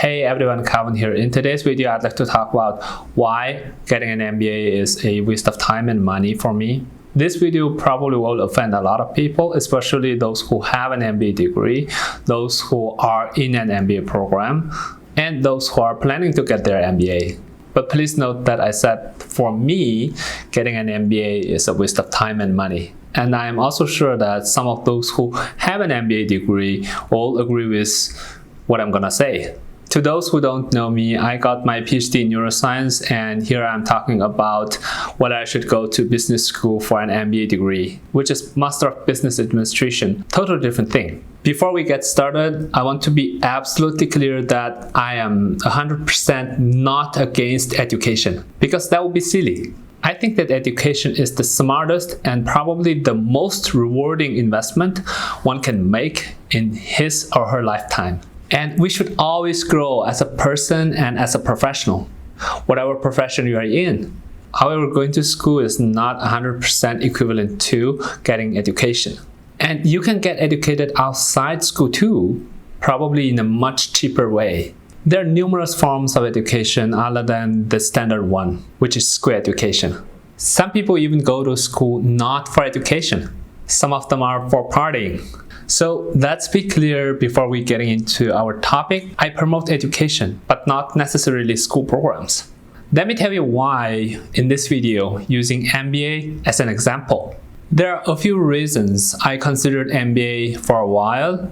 Hey everyone, Calvin here. In today's video, I'd like to talk about why getting an MBA is a waste of time and money for me. This video probably will offend a lot of people, especially those who have an MBA degree, those who are in an MBA program, and those who are planning to get their MBA. But please note that I said for me, getting an MBA is a waste of time and money. And I am also sure that some of those who have an MBA degree will agree with what I'm gonna say. To those who don't know me, I got my PhD in neuroscience, and here I'm talking about whether I should go to business school for an MBA degree, which is Master of Business Administration. Totally different thing. Before we get started, I want to be absolutely clear that I am 100% not against education, because that would be silly. I think that education is the smartest and probably the most rewarding investment one can make in his or her lifetime. And we should always grow as a person and as a professional, whatever profession you are in. However, going to school is not 100% equivalent to getting education. And you can get educated outside school too, probably in a much cheaper way. There are numerous forms of education other than the standard one, which is school education. Some people even go to school not for education. Some of them are for partying. So let's be clear before we get into our topic. I promote education, but not necessarily school programs. Let me tell you why in this video using MBA as an example. There are a few reasons I considered MBA for a while,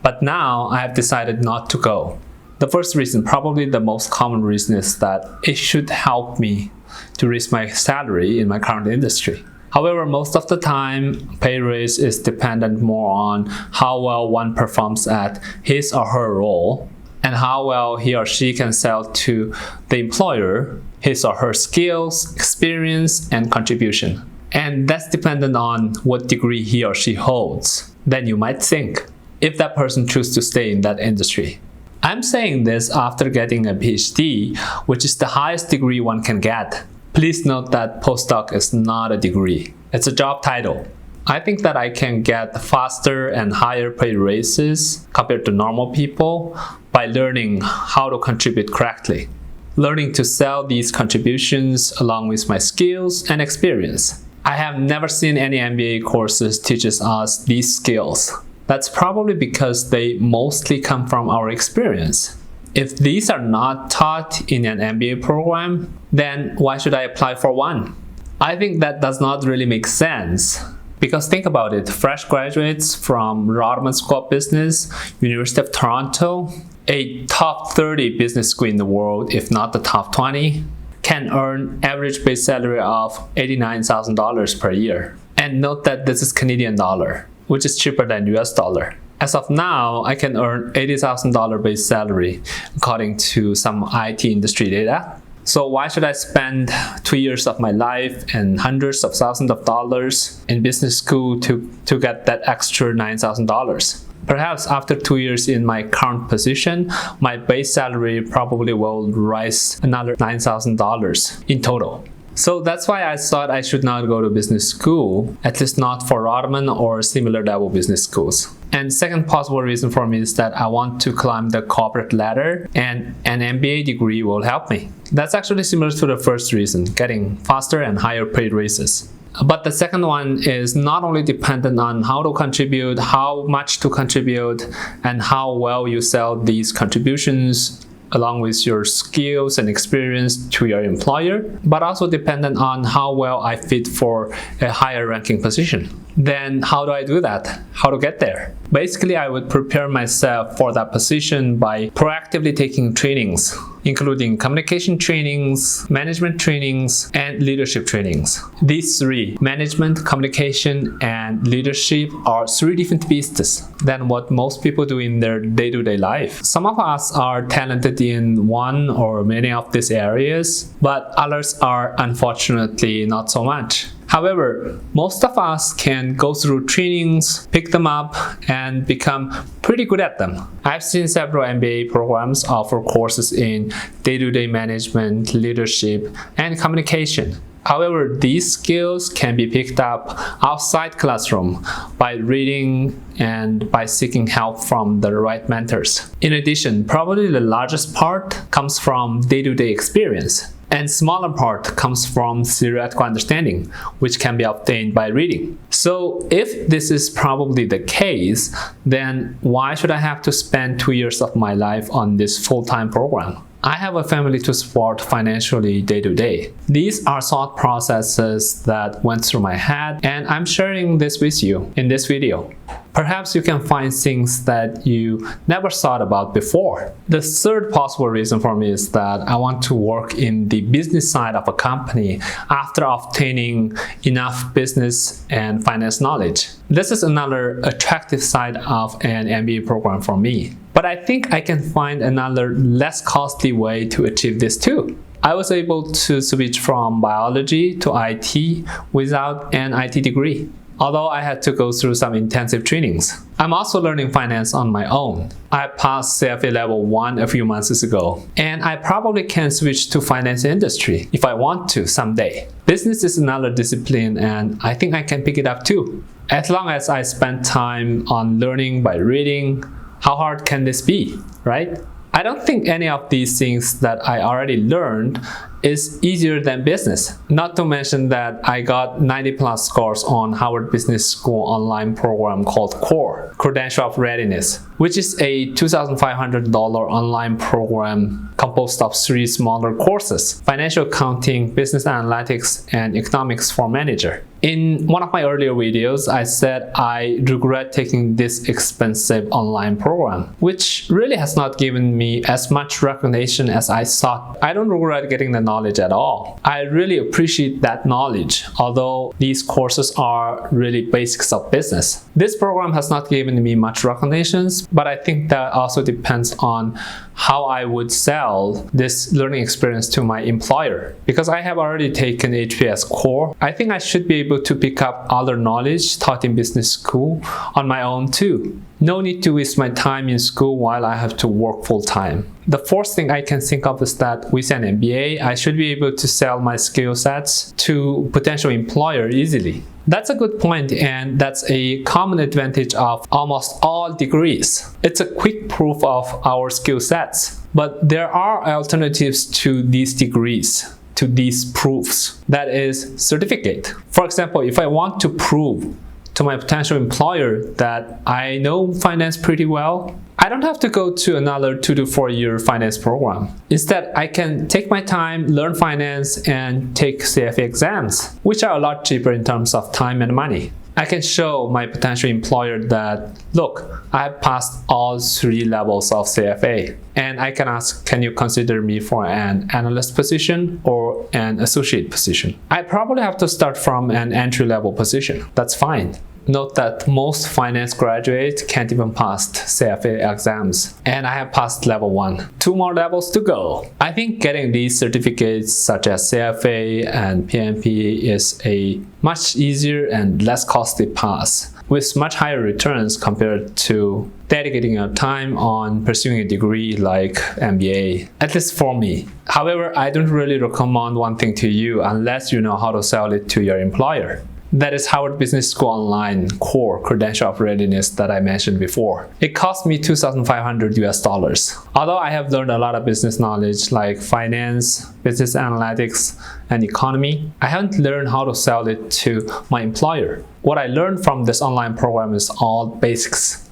but now I have decided not to go. The first reason, probably the most common reason, is that it should help me to raise my salary in my current industry. However, most of the time, pay raise is dependent more on how well one performs at his or her role and how well he or she can sell to the employer his or her skills, experience, and contribution. And that's dependent on what degree he or she holds than you might think, if that person chooses to stay in that industry. I'm saying this after getting a PhD, which is the highest degree one can get. Please note that postdoc is not a degree. It's a job title. I think that I can get faster and higher pay raises compared to normal people by learning how to contribute correctly. Learning to sell these contributions along with my skills and experience. I have never seen any MBA courses teaches us these skills. That's probably because they mostly come from our experience. If these are not taught in an MBA program, then why should I apply for one? I think that does not really make sense. Because think about it, fresh graduates from Rodman School of Business, University of Toronto, a top 30 business school in the world, if not the top 20, can earn average base salary of $89,000 per year. And note that this is Canadian dollar, which is cheaper than US dollar. As of now, I can earn $80,000 base salary according to some IT industry data. So why should I spend 2 years of my life and hundreds of thousands of dollars in business school to get that extra $9,000? Perhaps after 2 years in my current position, my base salary probably will rise another $9,000 in total. So that's why I thought I should not go to business school, at least not for Rodman or similar level business schools. And second possible reason for me is that I want to climb the corporate ladder, and an MBA degree will help me. That's actually similar to the first reason, getting faster and higher paid raises. But the second one is not only dependent on how to contribute, how much to contribute, and how well you sell these contributions along with your skills and experience to your employer, but also dependent on how well I fit for a higher ranking position. Then how do I do that? How to get there? Basically, I would prepare myself for that position by proactively taking trainings, including communication trainings, management trainings, and leadership trainings. These three, management, communication, and leadership, are three different beasts than what most people do in their day-to-day life. Some of us are talented in one or many of these areas, but others are unfortunately not so much. However, most of us can go through trainings, pick them up, and become pretty good at them. I've seen several MBA programs offer courses in day-to-day management, leadership, and communication. However, these skills can be picked up outside classroom by reading and by seeking help from the right mentors. In addition, probably the largest part comes from day-to-day experience, and smaller part comes from theoretical understanding, which can be obtained by reading. So if this is probably the case, then why should I have to spend 2 years of my life on this full-time program? I have a family to support financially day to day. These are thought processes that went through my head, and I'm sharing this with you in this video. Perhaps you can find things that you never thought about before. The third possible reason for me is that I want to work in the business side of a company after obtaining enough business and finance knowledge. This is another attractive side of an MBA program for me. But I think I can find another less costly way to achieve this too. I was able to switch from biology to IT without an IT degree, although I had to go through some intensive trainings. I'm also learning finance on my own. I passed CFA level 1 a few months ago, and I probably can switch to finance industry if I want to someday. Business is another discipline, and I think I can pick it up too. As long as I spend time on learning by reading, how hard can this be, right? I don't think any of these things that I already learned is easier than business. Not to mention that I got 90+ scores on Harvard Business School online program called CORE, Credential of Readiness, which is a $2,500 online program composed of 3 smaller courses: financial accounting, business analytics, and economics for manager. In one of my earlier videos, I said I regret taking this expensive online program, which really has not given me as much recognition as I thought. I don't regret getting the knowledge at all. I really appreciate that knowledge, although these courses are really basics of business. This program has not given me much recognition, but I think that also depends on how I would sell this learning experience to my employer. Because I have already taken HBS Core, I think I should be able to pick up other knowledge taught in business school on my own too. No need to waste my time in school while I have to work full-time. The fourth thing I can think of is that with an MBA, I should be able to sell my skill sets to potential employer easily. That's a good point, and that's a common advantage of almost all degrees. It's a quick proof of our skill sets. But there are alternatives to these degrees, to these proofs. That is, certificate. For example, if I want to prove to my potential employer that I know finance pretty well, I don't have to go to another 2 to 4 year finance program. Instead, I can take my time, learn finance, and take CFA exams, which are a lot cheaper in terms of time and money. I can show my potential employer that, look, I have passed all 3 levels of CFA. And I can ask, can you consider me for an analyst position or an associate position? I probably have to start from an entry-level position. That's fine. Note that most finance graduates can't even pass CFA exams, and I have passed level 1. 2 more levels to go. I think getting these certificates such as CFA and PMP is a much easier and less costly path, with much higher returns compared to dedicating your time on pursuing a degree like MBA, at least for me. However, I don't really recommend one thing to you unless you know how to sell it to your employer. That is Harvard Business School Online Core Credential of Readiness that I mentioned before. It cost me $2,500 US. Although I have learned a lot of business knowledge like finance, business analytics, and economy, I haven't learned how to sell it to my employer. What I learned from this online program is all basics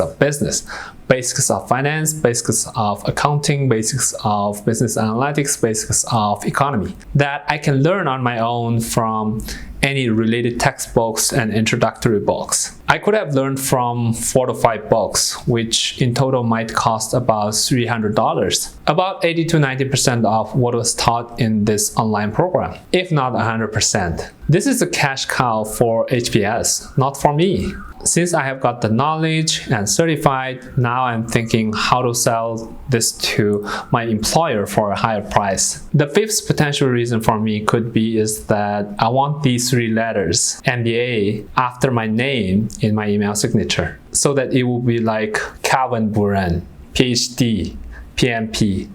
of business, basics of finance, basics of accounting, basics of business analytics, basics of economy that I can learn on my own from any related textbooks and introductory books. I could have learned from 4 to 5 books, which in total might cost about $300. About 80 to 90% of what was taught in this online program, if not 100%. This is a cash cow for HBS, not for me. Since I have got the knowledge and certified, now I'm thinking how to sell this to my employer for a higher price. The fifth potential reason for me could be is that I want these 3 letters, MBA, after my name in my email signature, so that it will be like Calvin Buren, PhD, PMP,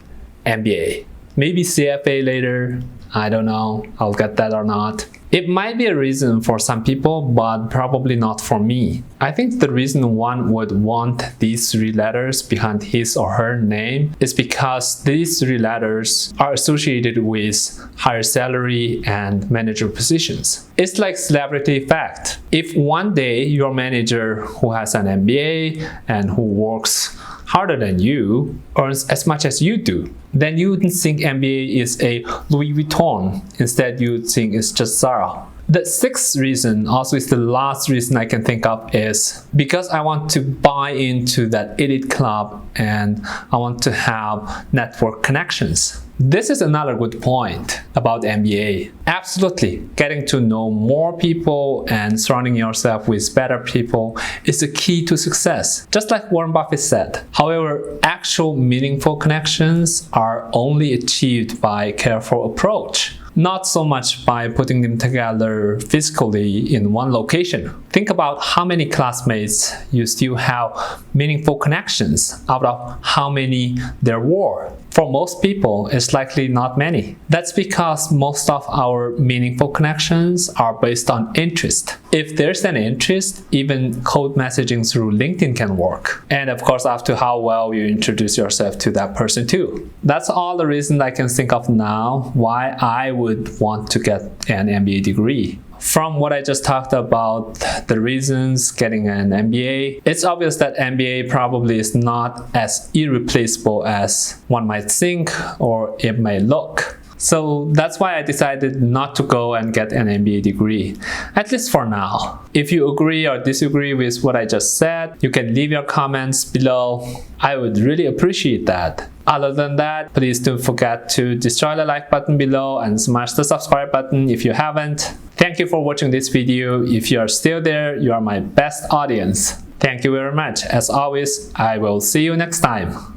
MBA. Maybe CFA later. I don't know, I'll get that or not. It might be a reason for some people, but probably not for me. I think the reason one would want these 3 letters behind his or her name is because these 3 letters are associated with higher salary and manager positions. It's like celebrity effect. If one day your manager who has an MBA and who works harder than you earns as much as you do, then you wouldn't think MBA is a Louis Vuitton. Instead, you'd think it's just Zara. The 6th reason, also is the last reason I can think of, is because I want to buy into that elite club and I want to have network connections. This is another good point about MBA. Absolutely, getting to know more people and surrounding yourself with better people is the key to success, just like Warren Buffett said. However, actual meaningful connections are only achieved by a careful approach, not so much by putting them together physically in one location. Think about how many classmates you still have meaningful connections out of how many there were. For most people, it's likely not many. That's because most of our meaningful connections are based on interest. If there's an interest, even code messaging through LinkedIn can work. And of course, up to how well you introduce yourself to that person too. That's all the reason I can think of now why I would want to get an MBA degree. From what I just talked about, the reasons getting an MBA, it's obvious that MBA probably is not as irreplaceable as one might think or it may look. So that's why I decided not to go and get an MBA degree, at least for now. If you agree or disagree with what I just said, you can leave your comments below. I would really appreciate that. Other than that, please don't forget to destroy the like button below and smash the subscribe button if you haven't. Thank you for watching this video. If you are still there, you are my best audience. Thank you very much. As always, I will see you next time.